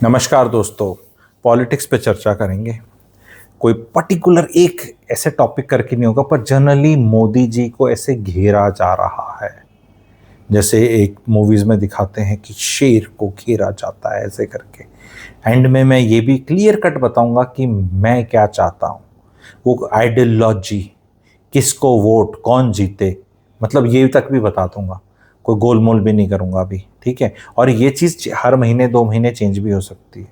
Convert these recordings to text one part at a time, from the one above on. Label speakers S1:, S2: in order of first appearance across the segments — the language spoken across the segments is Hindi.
S1: नमस्कार दोस्तों। पॉलिटिक्स पे चर्चा करेंगे। कोई पर्टिकुलर एक ऐसे टॉपिक करके नहीं होगा, पर जनरली मोदी जी को ऐसे घेरा जा रहा है जैसे एक मूवीज में दिखाते हैं कि शेर को घेरा जाता है ऐसे करके। एंड में मैं ये भी क्लियर कट बताऊंगा कि मैं क्या चाहता हूँ, वो आइडियोलॉजी, किसको वोट, कौन जीते, मतलब ये तक भी बता दूंगा। कोई गोलमोल भी नहीं करूंगा अभी, ठीक है। और ये चीज़ हर महीने 2 महीने चेंज भी हो सकती है,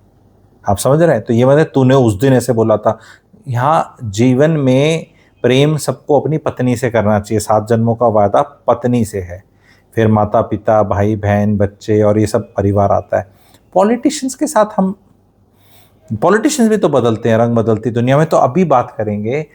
S1: आप समझ रहे हैं। तो ये मतलब तूने उस दिन ऐसे बोला था। यहाँ जीवन में प्रेम सबको अपनी पत्नी से करना चाहिए, 7 जन्मों का वादा पत्नी से है, फिर माता पिता, भाई बहन, बच्चे और ये सब परिवार आता है। पॉलिटिशियंस के साथ हम, पॉलिटिशियंस भी तो बदलते हैं, रंग बदलती दुनिया में। तो अभी बात करेंगे,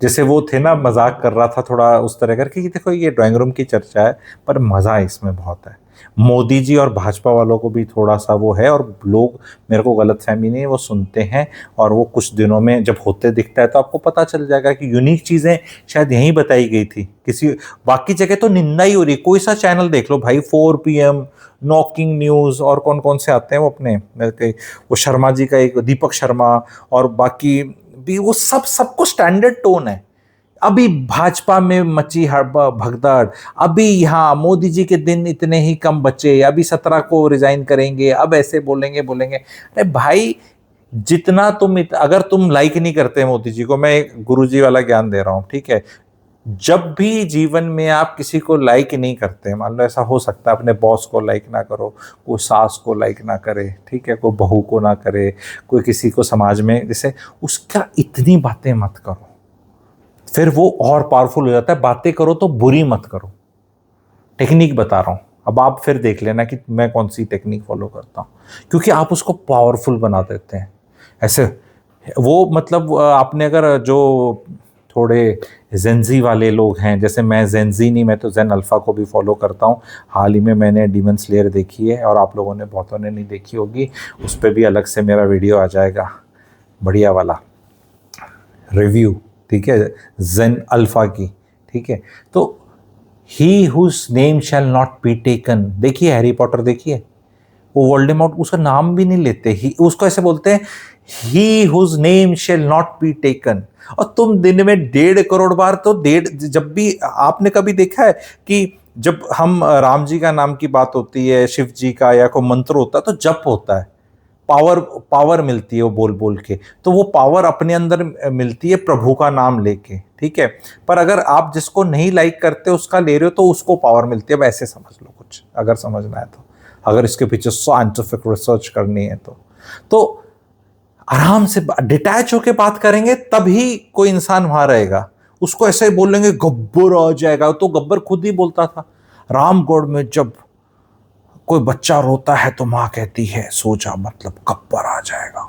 S1: जैसे वो थे ना, मजाक कर रहा था थोड़ा उस तरह करके कि देखो ये ड्राइंग रूम की चर्चा है, पर मज़ा इसमें बहुत है। मोदी जी और भाजपा वालों को भी थोड़ा सा वो है, और लोग, मेरे को गलतफहमी नहीं है, वो सुनते हैं। और वो कुछ दिनों में जब होते दिखता है तो आपको पता चल जाएगा कि यूनिक चीज़ें शायद यहीं बताई गई थी, किसी बाकी जगह तो निंदा ही हो रही है। कोई सा चैनल देख लो भाई, 4 PM, नॉकिंग न्यूज़, और कौन कौन से आते हैं वो अपने, वो शर्मा जी का एक, दीपक शर्मा, और बाकी भी, वो सबको स्टैंडर्ड टोन है। अभी भाजपा में मची भगदड़, अभी यहाँ मोदी जी के दिन इतने ही कम बचे, अभी 17 को रिजाइन करेंगे, अब ऐसे बोलेंगे बोलेंगे। अरे भाई, जितना अगर तुम लाइक नहीं करते मोदी जी को, मैं एक गुरुजी वाला ज्ञान दे रहा हूँ, ठीक है। जब भी जीवन में आप किसी को लाइक नहीं करते, मान लो ऐसा हो सकता है अपने बॉस को लाइक ना करो, कोई सास को लाइक ना करे, ठीक है, कोई बहू को ना करे, कोई किसी को समाज में, जैसे उसका इतनी बातें मत करो, फिर वो और पावरफुल हो जाता है। बातें करो तो बुरी मत करो। टेक्निक बता रहा हूं, अब आप फिर देख लेना कि मैं कौन सी टेक्निक फॉलो करता हूं, क्योंकि आप उसको पावरफुल बना देते हैं ऐसे। वो मतलब आपने अगर जो थोड़े जेंजी वाले लोग हैं, जैसे मैं जेंजी नहीं, मैं तो जेन अल्फा को भी फॉलो करता हूँ। हाल ही में मैंने डीमन स्लेयर देखी है, और आप लोगों ने, बहुतों ने नहीं देखी होगी, उस पर भी अलग से मेरा वीडियो आ जाएगा, बढ़िया वाला रिव्यू, ठीक है, जेन अल्फा की, ठीक है। तो he whose name shall not be taken, देखिए हैरी पॉटर देखिए, वो वोल्डेमॉर्ट उसका नाम भी नहीं लेते, ही उसको ऐसे बोलते हैं, he whose name shall not be taken. और तुम दिन में 1.5 करोड़ बार, तो जब भी आपने कभी देखा है कि जब हम राम जी का नाम की बात होती है, शिव जी का, या कोई मंत्र होता है, तो जप होता है, पावर पावर मिलती है वो बोल बोल के। तो वो पावर अपने अंदर मिलती है प्रभु का नाम लेके, ठीक है। पर अगर आप जिसको नहीं लाइक करते उसका ले रहे हो, तो उसको पावर मिलती है। अब ऐसे समझ लो कुछ, अगर समझना है तो, अगर इसके पीछे साइंटिफिक रिसर्च करनी है तो आराम से डिटैच होके बात करेंगे, तभी कोई इंसान वहां रहेगा। उसको ऐसे ही बोलेंगे गब्बर आ जाएगा, तो गब्बर खुद ही बोलता था, रामगढ़ में जब कोई बच्चा रोता है तो माँ कहती है सो जा, मतलब गब्बर आ जाएगा।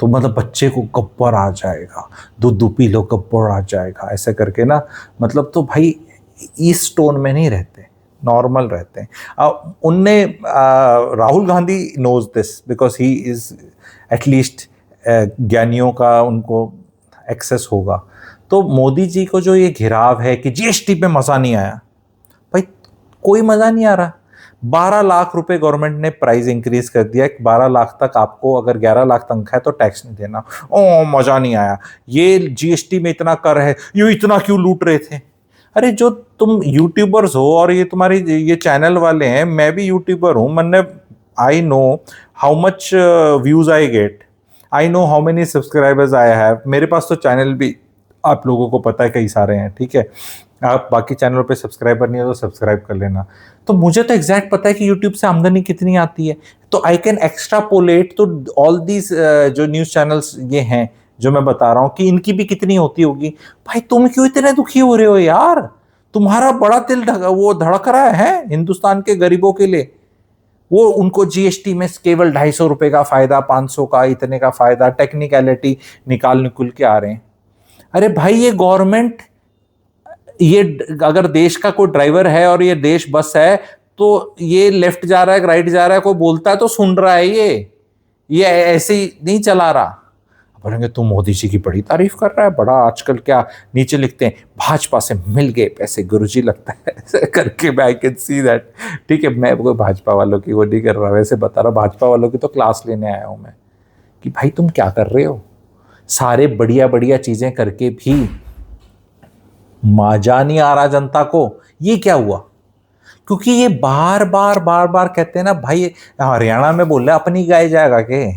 S1: तो मतलब बच्चे को गब्बर आ जाएगा, दूध पी लो गब्बर आ जाएगा, ऐसे करके ना। मतलब तो भाई इस टोन में नहीं रहते, नॉर्मल रहते हैं। उनने Rahul Gandhi knows this because he is at least ज्ञानियों का उनको एक्सेस होगा। तो मोदी जी को जो ये घिराव है कि जीएसटी पे मजा नहीं आया, भाई कोई मजा नहीं आ रहा। 12 लाख रुपए गवर्नमेंट ने प्राइस इंक्रीज कर दिया, 12 लाख तक आपको, अगर 11 लाख तनख्वाह है तो टैक्स नहीं देना। ओ मजा नहीं आया, ये जीएसटी में इतना कर है, ये इतना क्यों लूट रहे थे। अरे जो तुम यूट्यूबर्स हो, और ये तुम्हारी ये चैनल वाले हैं, मैं भी यूट्यूबर हूँ, मैंने, I know how much views I get, I know how many subscribers I have. मेरे पास तो चैनल भी आप लोगों को पता है कई सारे हैं, ठीक है। आप बाकी चैनलों पे सब्सक्राइबर नहीं हो तो सब्सक्राइब कर लेना। तो मुझे तो एग्जैक्ट पता है कि यूट्यूब से आमदनी कितनी आती है, तो आई कैन एक्स्ट्रापोलेट तो ऑल दीज जो न्यूज़ चैनल्स ये हैं जो मैं बता रहा हूँ कि इनकी भी कितनी होती होगी। भाई तुम क्यों इतने दुखी हो रहे हो यार, तुम्हारा बड़ा दिल वो धड़क रहा है हिंदुस्तान के गरीबों के लिए। वो उनको जीएसटी में केवल 250 रुपए का फायदा, 500 का, इतने का फायदा, टेक्निकलिटी निकुल के आ रहे हैं। अरे भाई ये गवर्नमेंट, ये अगर देश का कोई ड्राइवर है और ये देश बस है, तो ये लेफ्ट जा रहा है राइट जा रहा है, कोई बोलता है तो सुन रहा है, ये ऐसे ही नहीं चला रहा। बोलेंगे तू मोदी जी की बड़ी तारीफ कर रहा है, बड़ा आजकल क्या नीचे लिखते हैं भाजपा से मिल गए पैसे गुरुजी लगता है ऐसे करके, मैं आई कैन सी दैट। ठीक है, मैं कोई भाजपा वालों की वो नहीं कर रहा, वैसे बता रहा, भाजपा वालों की तो क्लास लेने आया हूं मैं कि भाई तुम क्या कर रहे हो, सारे बढ़िया बढ़िया चीजें करके भी मजा नहीं आ रहा जनता को। ये क्या हुआ? क्योंकि ये बार बार बार बार कहते हैं ना भाई, हरियाणा में बोल रहे अपनी गाय जाएगा के।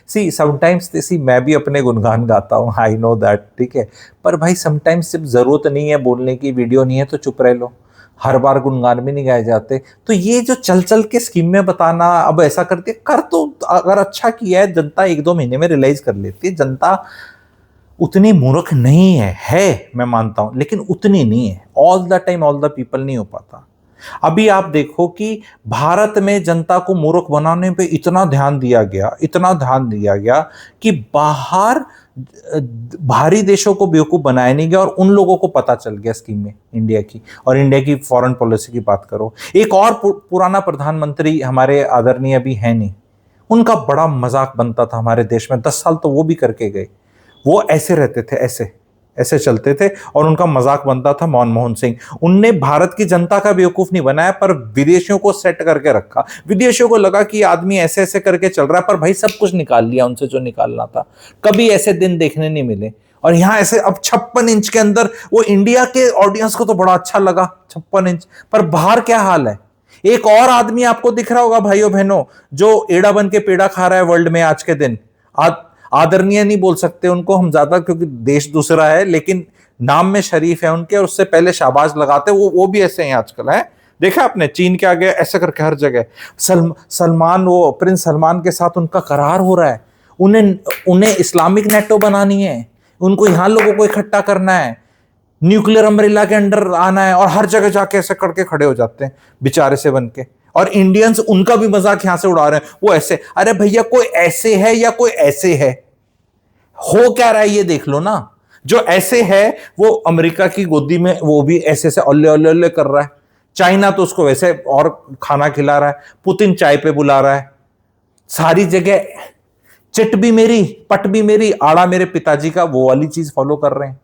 S1: सी समटाइम्स सी मैं भी अपने गुणगान गाता हूँ, आई नो दैट, ठीक है, पर भाई समटाइम्स जब जरूरत नहीं है बोलने की, वीडियो नहीं है तो चुप रह लो, हर बार गुणगान भी नहीं गाए जाते। तो ये जो चल चल के स्कीम में बताना, अब ऐसा करते कर, तो अगर अच्छा किया है जनता 1-2 महीने में रियलाइज कर लेती है। जनता उतनी मूर्ख नहीं है मैं मानता हूं, लेकिन उतनी नहीं है, all the time all the people नहीं हो पाता। अभी आप देखो कि भारत में जनता को मूर्ख बनाने पे इतना ध्यान दिया गया, इतना ध्यान दिया गया कि बाहर बाहरी देशों को बेवकूफ बनाया नहीं गया और उन लोगों को पता चल गया स्कीम में इंडिया की। और इंडिया की फॉरेन पॉलिसी की बात करो, एक और पुराना प्रधानमंत्री हमारे आदरणीय भी है नहीं, उनका बड़ा मजाक बनता था हमारे देश में, 10 साल तो वो भी करके गए। वो ऐसे रहते थे, ऐसे ऐसे चलते थे और उनका मजाक बनता था। मनमोहन सिंह, उनने भारत की जनता का बेवकूफ नहीं बनाया, पर विदेशियों को सेट करके रखा। विदेशियों को लगा कि आदमी ऐसे ऐसे करके चल रहा है, पर भाई सब कुछ निकाल लिया उनसे जो निकालना था। कभी ऐसे दिन देखने नहीं मिले। और यहां ऐसे अब 56 इंच के अंदर, वो इंडिया के ऑडियंस को तो बड़ा अच्छा लगा 56 इंच, पर बाहर क्या हाल है? एक और आदमी आपको दिख रहा होगा भाइयों बहनों, जो एड़ा बन के पेड़ा खा रहा है वर्ल्ड में आज के दिन। आदरणीय नहीं बोल सकते उनको हम ज्यादा, क्योंकि देश दूसरा है, लेकिन नाम में शरीफ है उनके, और उससे पहले शाबाश लगाते, वो भी ऐसे हैं आजकल है। देखा आपने चीन के आगे ऐसे करके हर जगह सलमान, वो प्रिंस सलमान के साथ उनका करार हो रहा है। उन्हें इस्लामिक नेटो बनानी है, उनको यहां लोगों को इकट्ठा करना है, न्यूक्लियर अम्ब्रेला के अंडर आना है, और हर जगह जाके ऐसे करके खड़े हो जाते हैं बेचारे से बन के। और इंडियंस उनका भी मजाक यहां से उड़ा रहे हैं, वो ऐसे, अरे भैया कोई ऐसे है या कोई ऐसे है, हो क्या रहा है ये देख लो ना। जो ऐसे है वो अमेरिका की गोदी में वो भी ऐसे ऐसे ओल्ले ओल्ले ओल्ले कर रहा है, चाइना तो उसको वैसे और खाना खिला रहा है, पुतिन चाय पे बुला रहा है, सारी जगह चिट भी मेरी पट भी मेरी, आड़ा मेरे पिताजी का, वो वाली चीज फॉलो कर रहे हैं,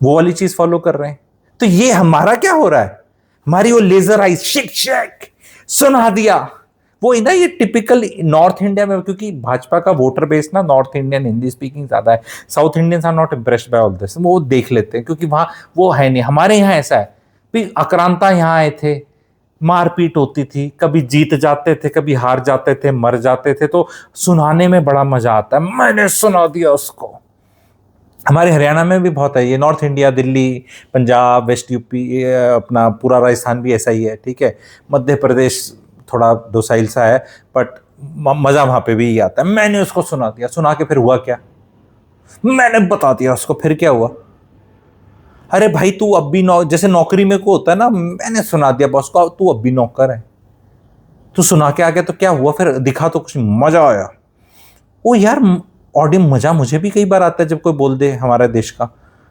S1: वो वाली चीज फॉलो कर रहे हैं। तो ये हमारा क्या हो रहा है? हमारी वो लेजर आइज शिक शेक सुना दिया, वो ना ये टिपिकल नॉर्थ इंडिया में, क्योंकि भाजपा का वोटर बेस ना नॉर्थ इंडियन हिंदी स्पीकिंग ज्यादा है, south Indians are not impressed by all this, वो देख लेते हैं क्योंकि वहां वो है नहीं। हमारे यहाँ ऐसा है भी आक्रांता यहाँ आए थे, मारपीट होती थी, कभी जीत जाते थे, कभी हार जाते थे, मर जाते थे, तो सुनाने में बड़ा मजा आता है, मैंने सुना दिया उसको। हमारे हरियाणा में भी बहुत है ये, north India, Delhi, Punjab, west UP, अपना पूरा राजस्थान भी ऐसा ही है, ठीक है, मध्य प्रदेश थोड़ा डोसाइल सा है, बट मजा वहां पे भी आता है। मैंने उसको सुना दिया, सुना के फिर हुआ क्या? मैंने बता दिया उसको, फिर क्या हुआ? अरे भाई तू अब भी जैसे नौकरी में को होता है ना, मैंने सुना दिया बॉस को, तू अब भी नौकर है, तू सुना के आ गया तो क्या हुआ? फिर दिखा तो कुछ, मजा आया। ओ यार, ऑडियंस मजा मुझे भी कई बार आता है जब कोई बोल दे हमारे देश का।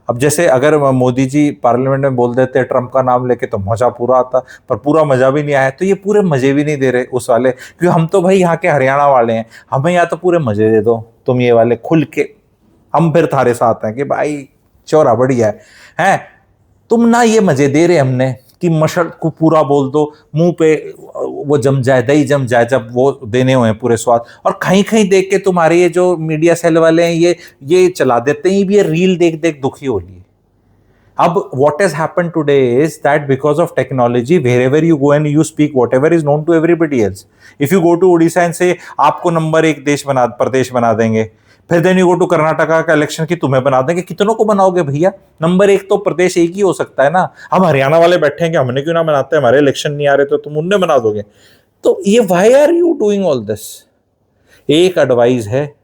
S1: अब जैसे अगर मोदी जी पार्लियामेंट में बोल देते ट्रंप का नाम लेके तो मजा पूरा आता, पर पूरा मजा भी नहीं आया, तो ये पूरे मजे भी नहीं दे रहे उस वाले, क्योंकि हम तो भाई यहाँ के हरियाणा वाले हैं, हमें यहाँ तो पूरे मजे दे दो तुम ये वाले खुल के, हम फिर थारे साथ हैं कि भाई चौरा बढ़िया है तुम ना ये मजे दे रहे हमने कि मशल को पूरा बोल दो, मुंह पे वो जम जाए, दही जम जाए, जब वो देने हुए हैं पूरे स्वाद। और कहीं कहीं देख के तुम्हारे ये जो मीडिया सेल वाले हैं ये चला देते हैं, ये रील देख देख दुखी हो लिए। अब what has happened today is that because of technology, wherever you go and you speak whatever is known to everybody else. If you go to Odisha and say आपको नंबर 1 प्रदेश बना देंगे, फिर then you go to Karnataka का इलेक्शन की तुम्हें बना देंगे, कितनों को बनाओगे भैया? नंबर 1 तो प्रदेश एक ही हो सकता है ना। हम हरियाणा वाले बैठे हैं कि हमने क्यों ना बनाते, हमारे इलेक्शन नहीं आ रहे तो तुम उनने बना दोगे। तो ये why are you doing all this? एक एडवाइस है,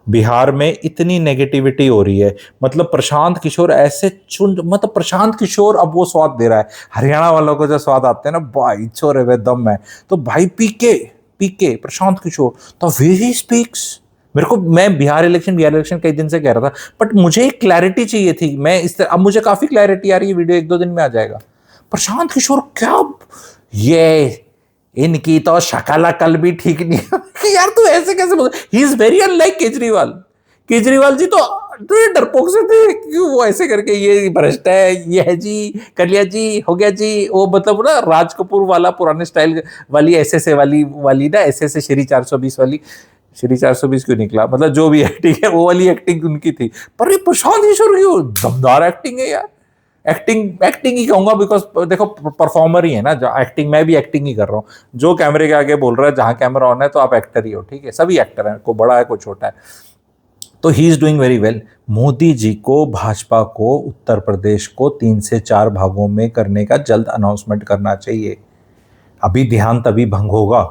S1: बिहार में इतनी नेगेटिविटी हो रही है, मतलब प्रशांत किशोर ऐसे मतलब प्रशांत किशोर अब वो स्वाद दे रहा है हरियाणा वालों को, जो स्वाद आते हैं ना भाई छोरे वे दम है, तो भाई पीके Prashant Kishor the way he speaks. मेरे को, मैं बिहार इलेक्शन कई दिन से कह रहा था, बट मुझे एक क्लैरिटी चाहिए थी, मैं इस तरह, अब मुझे काफी क्लैरिटी आ रही है, वीडियो 1-2 दिन में आ जाएगा। प्रशांत किशोर क्या, ये इनकी तो शक्ल अकल भी ठीक नहीं है। यार तू ऐसे कैसे बोल, he is very unlike Kejriwal. Kejriwal ji तो ये डरपोक से थे, क्यों वो ऐसे करके ये भ्रष्ट है, ये है जी, कर लिया जी, हो गया जी, वो मतलब ना राज कपूर वाला पुराने स्टाइल वाली एसएसए वाली ना, एसएसए श्री 420 वाली, श्री 420 क्यों निकला, मतलब जो भी एक्टिंग है वो वाली एक्टिंग उनकी थी। पर ये प्रशांत किशोर की दमदार एक्टिंग है यार। एक्टिंग एक्टिंग ही कहूंगा, बिकॉज देखो परफॉर्मर ही है ना, जो एक्टिंग, मैं भी एक्टिंग ही कर रहा हूँ। जो कैमरे के आगे बोल रहा है, जहां कैमरा ऑन है तो आप एक्टर ही हो, ठीक है, सभी एक्टर हैं, कोई बड़ा है कोई छोटा है। तो he is doing very well. Modi ji को, भाजपा को उत्तर प्रदेश को 3 से 4 भागों में करने का जल्द अनाउंसमेंट करना चाहिए। अभी ध्यान तभी भंग होगा।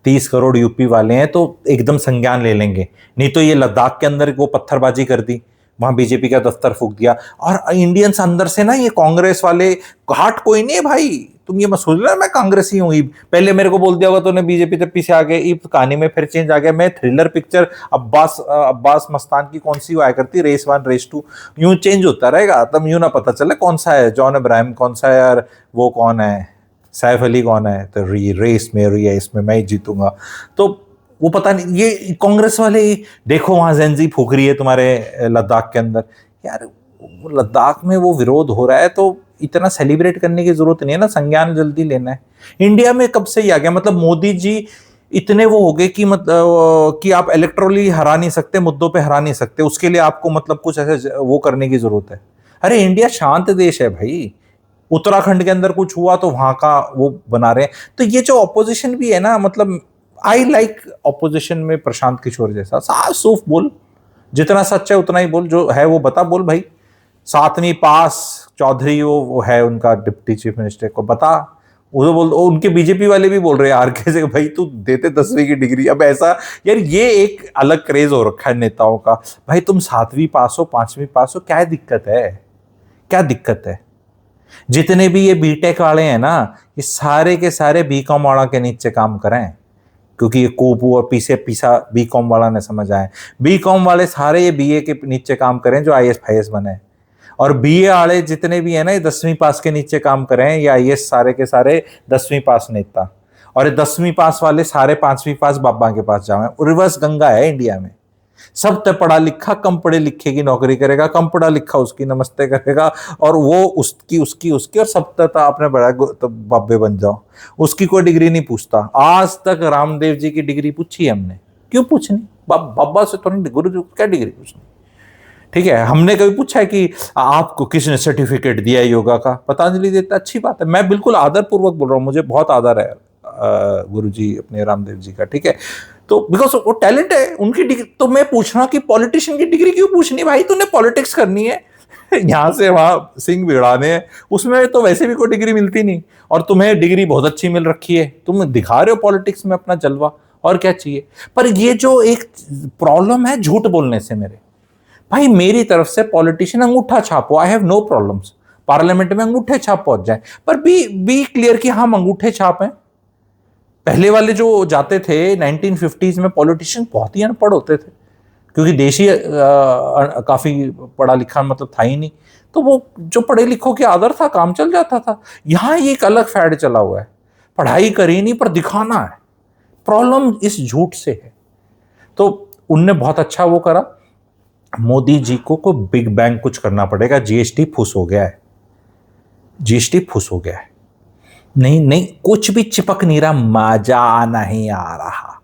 S1: 30 करोड़ यूपी वाले हैं तो एकदम संज्ञान ले लेंगे, नहीं तो ये लद्दाख के अंदर वो पत्थरबाजी कर दी, वहां बीजेपी का दफ्तर फूंक दिया। और इंडियंस अंदर से ना, ये कांग्रेस वाले, घाट कोई नहीं है भाई, तुम ये मत सोच लो मैं कांग्रेसी हूँ। पहले मेरे को बोल दिया होगा तूने बीजेपी तक पीछे आ गए, कहानी में फिर चेंज आ गया। मैं थ्रिलर पिक्चर अब्बास मस्तान की कौन सी वो आया करती, रेस 1 रेस 2, यूं चेंज होता रहेगा, तब यूं ना पता चले कौन सा है जॉन अब्राहम, कौन सा है यार वो कौन है सैफ अली, कौन है, तो रेस मेरी है, इसमें मैं ही जीतूंगा। तो वो पता नहीं, ये कांग्रेस वाले देखो वहां जेंजी फूक रही है तुम्हारे लद्दाख के अंदर। यार लद्दाख में वो विरोध हो रहा है तो इतना सेलिब्रेट करने की जरूरत नहीं है ना, संज्ञान जल्दी लेना है। इंडिया में कब से ही आ गया, मतलब मोदी जी इतने वो हो गए कि मतलब कि आप इलेक्ट्रॉली हरा नहीं सकते, मुद्दों पे हरा नहीं सकते, उसके लिए आपको मतलब कुछ ऐसे वो करने की जरूरत है। अरे इंडिया शांत देश है भाई, उत्तराखंड के अंदर कुछ हुआ तो वहां का वो बना रहे हैं। तो ये जो ऑपोजिशन भी है ना, मतलब आई लाइक ऑपोजिशन में प्रशांत किशोर जैसा, साफ सूफ बोल, जितना सच है उतना ही बोल, जो है वो बता, बोल भाई। 7वीं पास चौधरी वो है उनका डिप्टी चीफ मिनिस्टर, को बता। वो तो बोल, उनके बीजेपी वाले भी बोल रहे हैं आरके से, भाई तू देते 10वीं की डिग्री। अब ऐसा यार, ये एक अलग क्रेज हो रखा है नेताओं का, भाई तुम 7वीं पास हो, 5वीं पास हो, क्या दिक्कत है, क्या दिक्कत है। जितने भी ये बीटेक वाले हैं ना, ये सारे के सारे बीकॉम वाला के नीचे काम करें, क्योंकि ये कोपू और पीछे पीछा बीकॉम वाला ने समझ आए। बीकॉम वाले सारे ये बीए के नीचे काम करें जो आईएएस फाईएएस बने, और बीए वाले जितने भी है ना, ये 10वीं पास के नीचे काम करें, या आईएएस सारे के सारे 10वीं पास नेता। और ये 10वीं पास वाले सारे 5वीं पास बाबा के पास जाए। रिवर्स गंगा है इंडिया में, सब तो पढ़ा लिखा कम पढ़े लिखे की नौकरी करेगा, कम पढ़ा लिखा उसकी नमस्ते करेगा, और वो उसकी उसकी उसकी, और सब तक आपने बड़ा तो बाबे बन जाओ। उसकी कोई डिग्री नहीं पूछता। आज तक रामदेव जी की डिग्री पूछी है हमने, क्यों पूछनी, बाबा से थोड़ी गुरु क्या डिग्री पूछनी, ठीक है। हमने कभी पूछा है कि आपको किसने सर्टिफिकेट दिया है योगा का, पतंजलि देता, अच्छी बात है, मैं बिल्कुल आदर पूर्वक बोल रहा हूँ, मुझे बहुत आदर है गुरु जी अपने रामदेव जी का, ठीक है। तो बिकॉज वो टैलेंट है उनकी डिग्री। तो मैं पूछ रहा कि पॉलिटिशियन की डिग्री क्यों पूछनी भाई, तूने पॉलिटिक्स करनी है यहां से वहां सिंह बिगड़ाने हैं, उसमें तो वैसे भी कोई डिग्री मिलती नहीं, और तुम्हें डिग्री बहुत अच्छी मिल रखी है, तुम दिखा रहे हो पॉलिटिक्स में अपना जलवा, और क्या चाहिए। पर ये जो एक प्रॉब्लम है झूठ बोलने से, मेरे भाई मेरी तरफ से पॉलिटिशियन अंगूठा छापो, I have no problems, parliament में अंगूठे छाप पहुंच जाए, पर बी क्लियर कि हम अंगूठे छाप हैं। पहले वाले जो जाते थे 1950s में, पॉलिटिशियन बहुत ही अनपढ़ होते थे, क्योंकि देश ही काफी पढ़ा लिखा मतलब था ही नहीं, तो वो जो पढ़े लिखों के आदर था, काम चल जाता था। यहाँ ये एक अलग फैड चला हुआ है, पढ़ाई करी नहीं पर दिखाना है। प्रॉब्लम इस झूठ से है। तो उनने बहुत अच्छा वो करा, मोदी जी को बिग बैंग कुछ करना पड़ेगा। जीएसटी फुस हो गया है, जीएसटी फुस हो गया है, नहीं नहीं कुछ भी चिपक नहीं रहा, मजा नहीं आ रहा।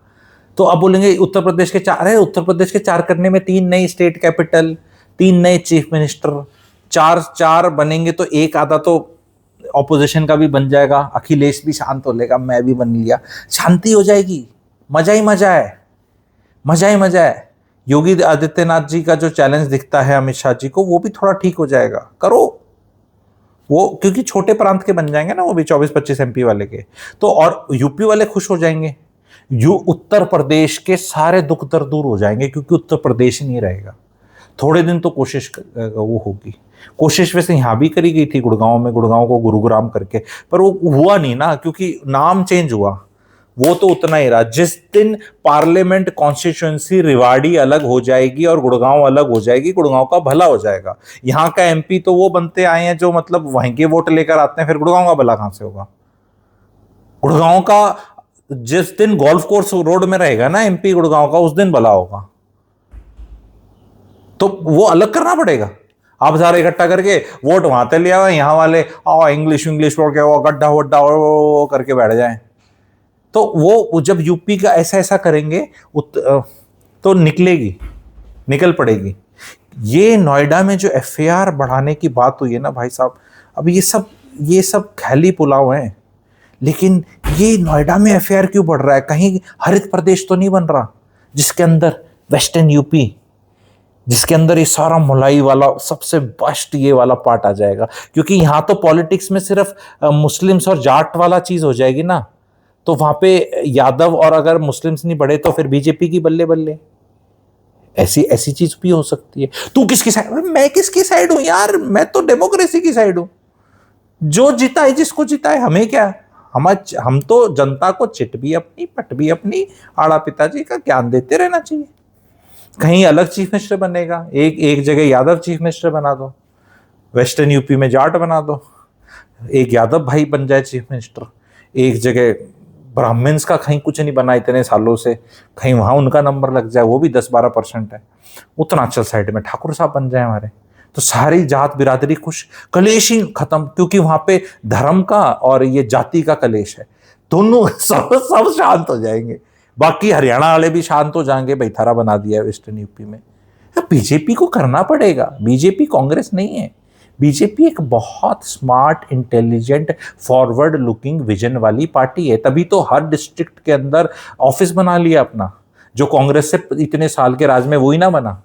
S1: तो अब बोलेंगे उत्तर प्रदेश के 4 है, उत्तर प्रदेश के 4 करने में 3 नई स्टेट कैपिटल, 3 नए चीफ मिनिस्टर, 4 बनेंगे तो एक आधा तो ऑपोजिशन का भी बन जाएगा, अखिलेश भी शांत हो लेगा, मैं भी बन लिया, शांति हो जाएगी, मजा ही मजा है, मजा ही मजा है। योगी आदित्यनाथ जी का जो चैलेंज दिखता है अमित शाह जी को, वो भी थोड़ा ठीक हो जाएगा, करो वो, क्योंकि छोटे प्रांत के बन जाएंगे ना वो भी, 24-25 एमपी वाले के, तो और यूपी वाले खुश हो जाएंगे। उत्तर प्रदेश के सारे दुख दर्द दूर हो जाएंगे, क्योंकि उत्तर प्रदेश ही नहीं रहेगा। थोड़े दिन तो कोशिश वो होगी, कोशिश वैसे यहां भी करी गई थी गुड़गांव में, गुड़गांव को गुरुग्राम करके, पर वो हुआ नहीं ना, क्योंकि नाम चेंज हुआ, वो तो उतना ही रहा। जिस दिन पार्लियामेंट कॉन्स्टिट्यूएंसी रिवाड़ी अलग हो जाएगी और गुड़गांव अलग हो जाएगी, गुड़गांव का भला हो जाएगा। यहाँ का एमपी तो वो बनते आए हैं जो मतलब वहीं के वोट लेकर आते हैं, फिर गुड़गांव का भला कहां से होगा। गुड़गांव का जिस दिन गोल्फ कोर्स रोड में रहेगा ना एमपी गुड़गांव का, उस दिन भला होगा। तो वो अलग करना पड़ेगा। आप सारे इकट्ठा करके वोट वहां तक ले आओ, यहाँ वाले आओ इंग्लिश इंग्लिश छोड़ के वो गड्ढा वड्ढा करके बैठ जाए। तो वो जब यूपी का ऐसा ऐसा करेंगे तो निकल पड़ेगी। ये नोएडा में जो एफआईआर बढ़ाने की बात हुई है ना भाई साहब, अब ये सब खैली पुलाव है। लेकिन ये नोएडा में एफआईआर क्यों बढ़ रहा है? कहीं हरित प्रदेश तो नहीं बन रहा जिसके अंदर वेस्टर्न यूपी, जिसके अंदर ये सारा मुलाई वाला सबसे बेस्ट ये वाला पार्ट आ जाएगा? क्योंकि यहाँ तो पॉलिटिक्स में सिर्फ मुस्लिम्स और जाट वाला चीज हो जाएगी ना, तो वहां पे यादव और अगर मुस्लिम्स नहीं बढ़े तो फिर बीजेपी की बल्ले बल्ले। ऐसी ऐसी चीज भी हो सकती है। तू किसकी साइड? मैं किसकी साइड हूं यार? मैं तो डेमोक्रेसी की साइड हूं। जो जीता है जिसको जीता है, हमें क्या? हम तो जनता को चिट भी अपनी पट भी अपनी, आड़ा पिताजी का ज्ञान देते रहना चाहिए। कहीं अलग चीफ मिनिस्टर बनेगा, एक जगह यादव चीफ मिनिस्टर बना दो, वेस्टर्न यूपी में जाट बना दो, एक यादव भाई बन जाए चीफ मिनिस्टर, एक जगह ब्राह्मण्स का कहीं कुछ नहीं बना इतने सालों से, कहीं वहां उनका नंबर लग जाए, वो भी 10-12% है। उत्तरांचल साइड में ठाकुर साहब बन जाए हमारे, तो सारी जात बिरादरी खुश, कलेश ही खत्म। क्योंकि वहां पे धर्म का और ये जाति का कलेश है, दोनों सब शांत हो जाएंगे। बाकी हरियाणा वाले भी शांत हो जाएंगे, भाई थारा बना दिया वेस्टर्न यूपी में। बीजेपी को करना पड़ेगा। बीजेपी कांग्रेस नहीं है। बीजेपी एक बहुत smart, intelligent, forward looking vision वाली पार्टी है। तभी तो हर डिस्ट्रिक्ट के अंदर ऑफिस बना लिया अपना, जो कांग्रेस से इतने साल के राज में वही ना बना।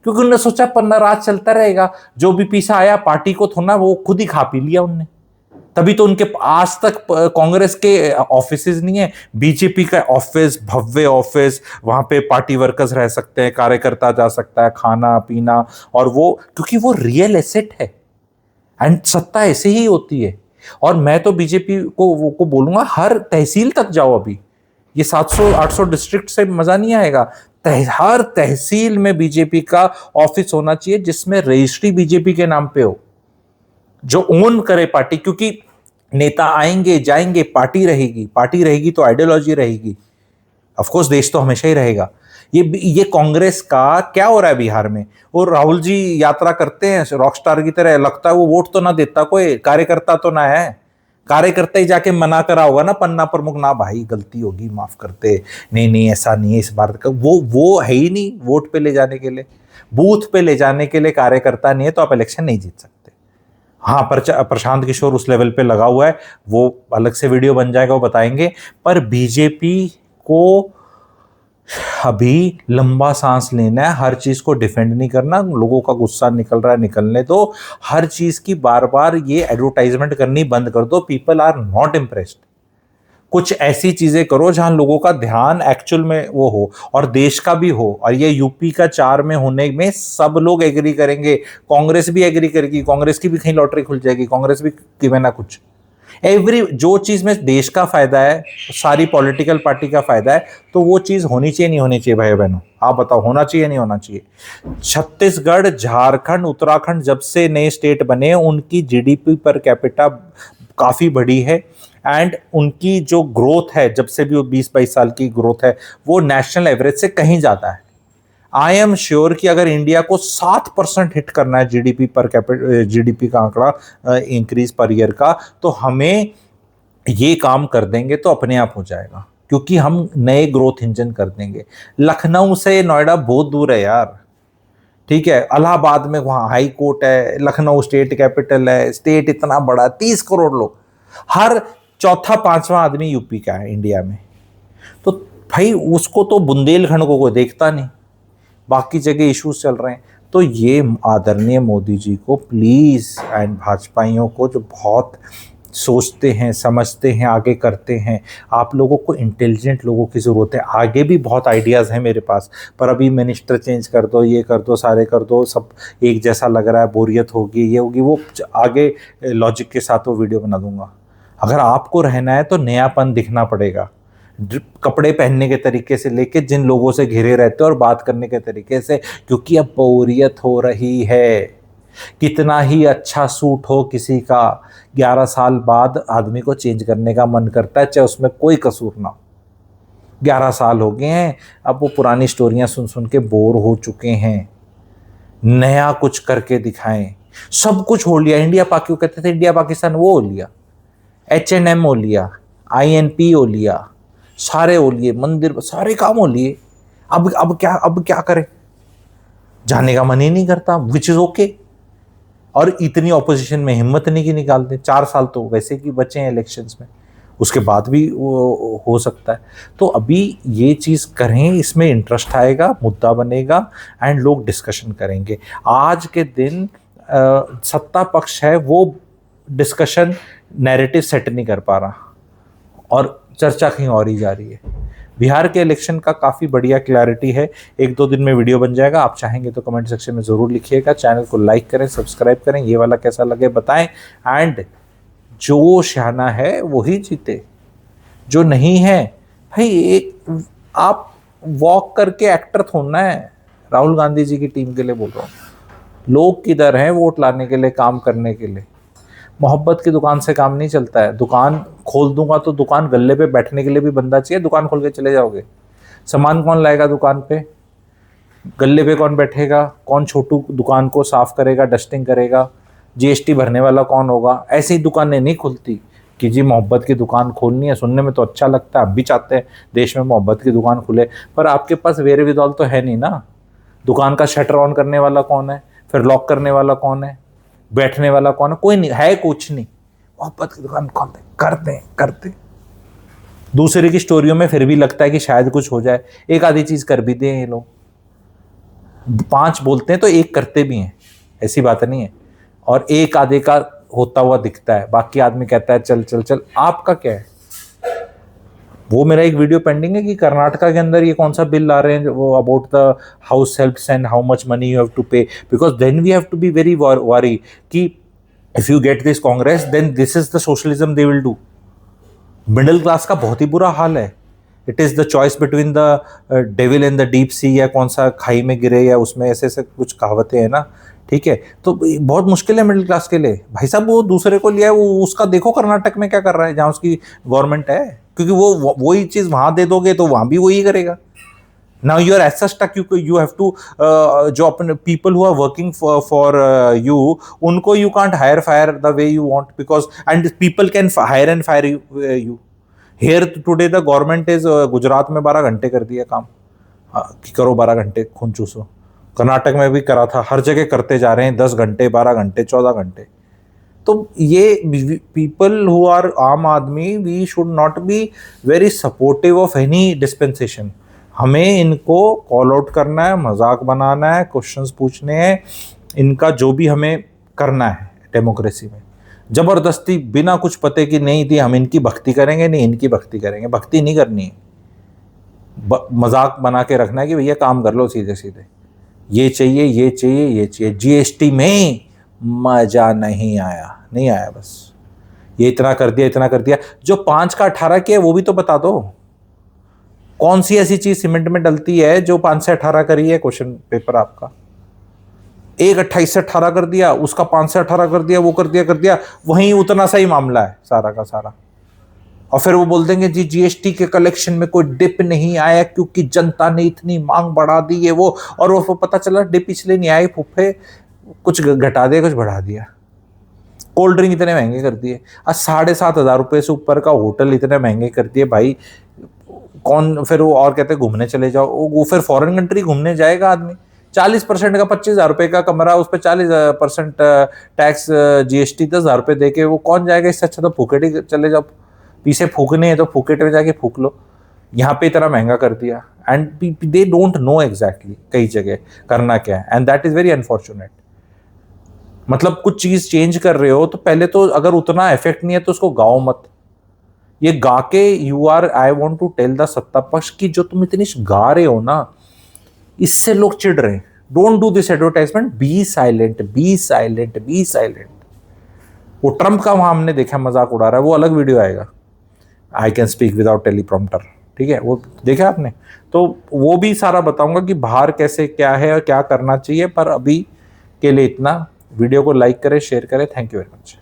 S1: क्योंकि उन्होंने सोचा पन्ना राज चलता रहेगा, जो भी पीछा आया पार्टी को थोड़ा वो खुद ही खा पी लिया उनने। तभी तो उनके आज तक कांग्रेस के ऑफिसेज नहीं है, बीजेपी का ऑफिस, भव्य ऑफिस, वहां पे पार्टी वर्कर्स रह सकते हैं, कार्यकर्ता जा सकता है, खाना पीना, और वो क्योंकि वो रियल एसेट है। एंड सत्ता ऐसे ही होती है। और मैं तो बीजेपी को बोलूंगा, हर तहसील तक जाओ। अभी ये 700-800 डिस्ट्रिक्ट से मजा नहीं आएगा। हर तहसील में बीजेपी का ऑफिस होना चाहिए, जिसमें रजिस्ट्री बीजेपी के नाम पे हो, जो ओन करे पार्टी। क्योंकि नेता आएंगे जाएंगे, पार्टी रहेगी तो आइडियोलॉजी रहेगी। ऑफ कोर्स देश तो हमेशा ही रहेगा। ये कांग्रेस का क्या हो रहा है बिहार में? और राहुल जी यात्रा करते हैं रॉकस्टार की तरह, लगता है वो वोट तो ना देता, कोई कार्यकर्ता तो ना है। कार्यकर्ता ही जाके मना करा होगा ना पन्ना प्रमुख, ना भाई गलती होगी माफ करते, नहीं ऐसा नहीं है इस बार का। वो है ही नहीं वोट पे ले जाने के लिए, बूथ पे ले जाने के लिए कार्यकर्ता नहीं है, तो आप इलेक्शन नहीं जीत सकते। हाँ, प्रशांत किशोर उस लेवल पे लगा हुआ है, वो अलग से वीडियो बन जाएगा, वो बताएंगे। पर बीजेपी को अभी लंबा सांस लेना है, हर चीज को डिफेंड नहीं करना। लोगों का गुस्सा निकल रहा है, निकलने दो। हर चीज की बार बार ये एडवर्टाइजमेंट करनी बंद कर दो। People are not impressed. कुछ ऐसी चीजें करो जहां लोगों का ध्यान एक्चुअल में वो हो, और देश का भी हो। और ये यूपी का 4 में होने में सब लोग एग्री करेंगे, कांग्रेस भी एग्री करेगी, कांग्रेस की भी कहीं लॉटरी खुल जाएगी, कांग्रेस भी कि ना कुछ जो चीज में देश का फायदा है, सारी पॉलिटिकल पार्टी का फायदा है, तो वो चीज होनी चाहिए नहीं होनी चाहिए? भाई बहनों आप बताओ, होना चाहिए नहीं होना चाहिए? छत्तीसगढ़, झारखंड, उत्तराखंड जब से नए स्टेट बने, उनकी जीडीपी पर कैपिटा काफी बढ़ी है। एंड उनकी जो ग्रोथ है, जब से भी वो 20-22 साल की ग्रोथ है, वो नेशनल एवरेज से कहीं ज्यादा है। आई एम श्योर कि अगर इंडिया को 7% हिट करना है जीडीपी पर कैपिटल, जीडीपी का आंकड़ा इंक्रीज पर ईयर का, तो हमें ये काम कर देंगे तो अपने आप हो जाएगा। क्योंकि हम नए ग्रोथ इंजन कर देंगे। लखनऊ से नोएडा बहुत दूर है यार, ठीक है। इलाहाबाद में वहाँ हाई कोर्ट है, लखनऊ स्टेट कैपिटल है, स्टेट इतना बड़ा, 30 करोड़ लोग, हर चौथा 5वां आदमी यूपी का है इंडिया में। तो भाई उसको तो बुंदेलखंड को कोई देखता नहीं, बाकी जगह इश्यूज चल रहे हैं। तो ये आदरणीय मोदी जी को प्लीज़, एंड भाजपाइयों को जो बहुत सोचते हैं, समझते हैं, आगे करते हैं, आप लोगों को इंटेलिजेंट लोगों की ज़रूरत है। आगे भी बहुत आइडियाज़ हैं मेरे पास, पर अभी मिनिस्टर चेंज कर दो, ये कर दो, सारे कर दो, सब एक जैसा लग रहा है, बोरियत होगी, ये होगी, वो आगे लॉजिक के साथ वो वीडियो बना दूंगा। अगर आपको रहना है तो नयापन दिखना पड़ेगा। कपड़े पहनने के तरीके से लेके जिन लोगों से घिरे रहते हो और बात करने के तरीके से, क्योंकि अब बोरियत हो रही है। कितना ही अच्छा सूट हो किसी का, 11 साल बाद आदमी को चेंज करने का मन करता है, चाहे उसमें कोई कसूर ना हो। 11 साल हो गए हैं, अब वो पुरानी स्टोरियां सुन सुन के बोर हो चुके हैं। नया कुछ करके दिखाएं। सब कुछ हो लिया, इंडिया पाक कहते थे, इंडिया पाकिस्तान वो हो लिया, H&M हो लिया, INP हो लिया, सारे हो लिए, मंदिर सारे काम हो लिए। अब क्या करें, जाने का मन ही नहीं करता, विच इज ओके। और इतनी ऑपोजिशन में हिम्मत नहीं की निकालते। 4 साल तो वैसे कि बचे हैं इलेक्शंस में, उसके बाद भी वो हो सकता है। तो अभी ये चीज़ करें, इसमें इंटरेस्ट आएगा, मुद्दा बनेगा एंड लोग डिस्कशन करेंगे। आज के दिन सत्ता पक्ष है वो डिस्कशन नैरेटिव सेट नहीं कर पा रहा और चर्चा कहीं और ही जा रही है। बिहार के इलेक्शन का काफ़ी बढ़िया क्लैरिटी है, 1-2 दिन में वीडियो बन जाएगा। आप चाहेंगे तो कमेंट सेक्शन में ज़रूर लिखिएगा। चैनल को लाइक करें, सब्सक्राइब करें, ये वाला कैसा लगे बताएं। एंड जो शाना है वही जीते, जो नहीं है भाई, एक आप वॉक करके एक्टर थोड़ना है। राहुल गांधी जी की टीम के लिए बोल रहा हूँ, लोग किधर हैं वोट लाने के लिए, काम करने के लिए। मोहब्बत की दुकान से काम नहीं चलता है। दुकान खोल दूंगा तो दुकान गल्ले पे बैठने के लिए भी बंदा चाहिए, दुकान खोल के चले जाओगे, सामान कौन लाएगा दुकान पे, गल्ले पे कौन बैठेगा, कौन छोटू दुकान को साफ करेगा, डस्टिंग करेगा, GST भरने वाला कौन होगा। ऐसी दुकानें नहीं खुलती कि जी मोहब्बत की दुकान खोलनी है। सुनने में तो अच्छा लगता है, अब भी चाहते हैं देश में मोहब्बत की दुकान खुले, पर आपके पास वेरेविदौल तो है नहीं ना। दुकान का शटर ऑन करने वाला कौन है, फिर लॉक करने वाला कौन है, बैठने वाला कौन है, कोई नहीं है, कुछ नहीं। मोहब्बत की दुकान खोलते करते दूसरे की स्टोरियों में फिर भी लगता है कि शायद कुछ हो जाए, एक आधी चीज कर भी दें ये लोग। 5 बोलते हैं तो 1 करते भी हैं, ऐसी बात नहीं है। और एक आधे का होता हुआ दिखता है, बाकी आदमी कहता है चल चल चल। आपका क्या है? वो मेरा एक वीडियो पेंडिंग है कि कर्नाटका के अंदर ये कौन सा बिल ला रहे हैं वो about the house helps and how much money you have to pay, because then we have to be very worry कि if you get this Congress then this is the socialism they will do. Middle class का बहुत ही बुरा हाल है। It is the choice between the devil in the deep sea, या कौन सा खाई में गिरे, या उसमें ऐसे ऐसे कुछ कहावतें हैं ना, ठीक है। तो बहुत मुश्किल है मिडिल क्लास के लिए। भाई साहब वो दूसरे को लिया है, वो उसका देखो कर्नाटक में क्या कर रहा है जहाँ उसकी गवर्नमेंट है, क्योंकि वो वही चीज़ वहाँ दे दोगे तो वहाँ भी वही करेगा। Now you are as such stuck, you have to जो अपने people who are working for you, उनको you can't hire fire the way you want, because and people can hire and fire you. Here today the government is Gujarat में 12 घंटे कर दिया काम, कि करो 12 घंटे खून चूसो। कर्नाटक में भी करा था, हर जगह करते जा रहे हैं 10 घंटे 12 घंटे 14 घंटे। तो ये people who are Aam Aadmi, we should not be very supportive of any dispensation. हमें इनको कॉल आउट करना है, मजाक बनाना है, क्वेश्चंस पूछने हैं, इनका जो भी हमें करना है डेमोक्रेसी में। जबरदस्ती बिना कुछ पते की नहीं थी हम इनकी भक्ति करेंगे, नहीं इनकी भक्ति करेंगे, भक्ति नहीं करनी है। मजाक बना के रखना है कि भैया काम कर लो सीधे सीधे, ये चाहिए ये चाहिए ये चाहिए। GST में मजा नहीं आया, बस ये इतना कर दिया इतना कर दिया। जो 5 का 18 किया वो भी तो बता दो। कौन सी ऐसी चीज सीमेंट में डलती है जो 5 से 18 करी है? क्वेश्चन पेपर आपका, एक 28 से 18 कर दिया, उसका 5 से 18 कर दिया, वो कर दिया, वहीं उतना सा ही मामला है सारा का सारा। और फिर वो बोल देंगे जी GST के कलेक्शन में कोई डिप नहीं आया क्योंकि जनता ने इतनी मांग बढ़ा दी है वो, और वो पता चला डिप इसलिए नहीं आई, फुफ्फे कुछ घटा दिया कुछ बढ़ा दिया। कोल्ड ड्रिंक इतने महंगे कर दिए, आज 7,500 रुपये से ऊपर का होटल इतने महंगे कर दिए भाई। कौन फिर वो और कहते घूमने चले जाओ, वो फिर फॉरेन कंट्री घूमने जाएगा आदमी। 40% का 25,000 रुपये का कमरा, उस पर 40% टैक्स GST 10,000 रुपये दे के वो कौन जाएगा? इससे अच्छा तो फूकेट ही चले जाओ, पीछे फूकने हैं तो फूकेट में जाके फूक लो। यहाँ पे इतना महंगा कर दिया and they don't know exactly कई जगह करना क्या है, and that is very unfortunate. मतलब कुछ चीज चेंज कर रहे हो तो पहले तो अगर उतना इफेक्ट नहीं है तो उसको गाओ मत। ये गा के you are, I want to tell the सत्ता पक्ष की जो तुम इतनी गा रहे हो ना, इससे लोग चिढ़ रहे हैं। Don't do this advertisement, be silent be silent be silent. वो ट्रम्प का वहां हमने देखा मजाक उड़ा रहा है, वो अलग वीडियो आएगा, I can speak without teleprompter, ठीक है, वो देखा आपने? तो वो भी सारा बताऊंगा कि बाहर कैसे क्या है और क्या करना चाहिए। पर अभी के लिए इतना। वीडियो को लाइक करें, शेयर करें। Thank you very much.